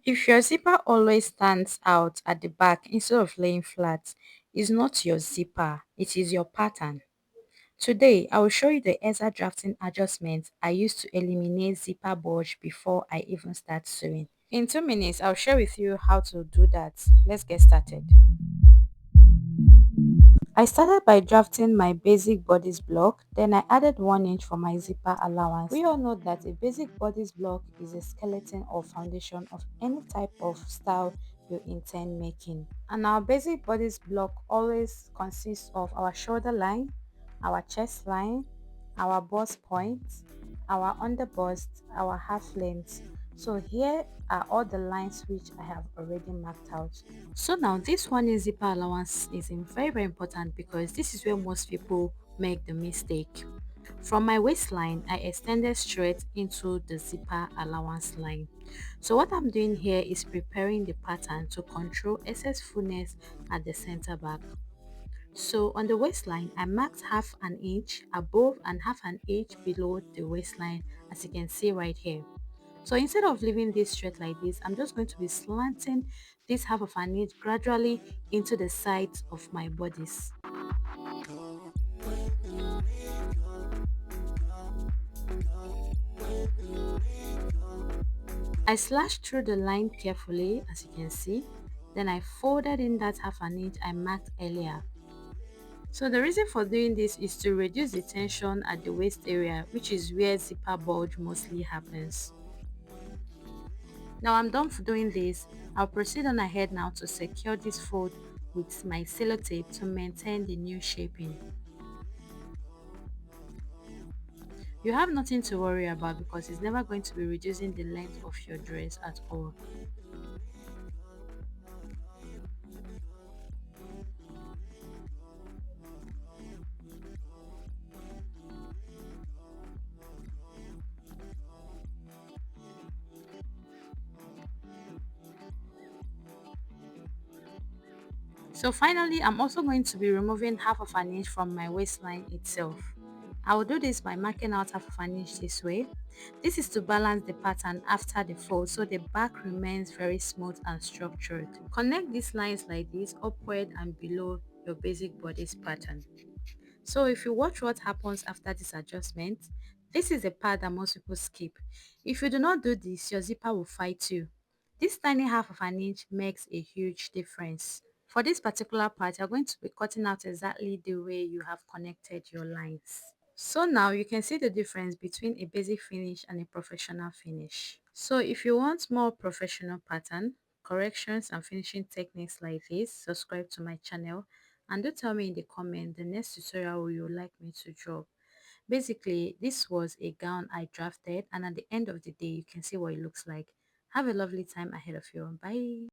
If your zipper always stands out at the back instead of laying flat, it's not your zipper, it is your pattern. Today, I will show you the exact drafting adjustments I use to eliminate zipper bulge before I even start sewing. In 2 minutes, I'll share with you how to do that. Let's get started. I started by drafting my basic bodice block, then I added 1 inch for my zipper allowance. We all know that a basic bodice block is a skeleton or foundation of any type of style you intend making. And our basic bodice block always consists of our shoulder line, our chest line, our bust point, our underbust, our half length. So here are all the lines which I have already marked out. So now this one is zipper allowance is very important because this is where most people make the mistake. From my waistline, I extended straight into the zipper allowance line. So what I'm doing here is preparing the pattern to control excess fullness at the center back. So on the waistline, I marked half an inch above and half an inch below the waistline, as you can see right here. So instead of leaving this straight like this, I'm just going to be slanting this half of an inch gradually into the sides of my bodice. I slashed through the line carefully, as you can see. Then I folded in that half an inch I marked earlier. So the reason for doing this is to reduce the tension at the waist area, which is where zipper bulge mostly happens. Now I'm done for doing this. I'll proceed on ahead now to secure this fold with my sellotape to maintain the new shaping. You have nothing to worry about because it's never going to be reducing the length of your dress at all. So finally, I'm also going to be removing half of an inch from my waistline itself. I will do this by marking out half of an inch this way. This is to balance the pattern after the fold so the back remains very smooth and structured. Connect these lines like this upward and below your basic bodice pattern. So if you watch what happens after this adjustment, this is the part that most people skip. If you do not do this, your zipper will fight you. This tiny half of an inch makes a huge difference. For this particular part, you're going to be cutting out exactly the way you have connected your lines. So now you can see the difference between a basic finish and a professional finish. So if you want more professional pattern, corrections and finishing techniques like this, subscribe to my channel and do tell me in the comment the next tutorial you would like me to drop. Basically, this was a gown I drafted and at the end of the day you can see what it looks like. Have a lovely time ahead of you. Bye.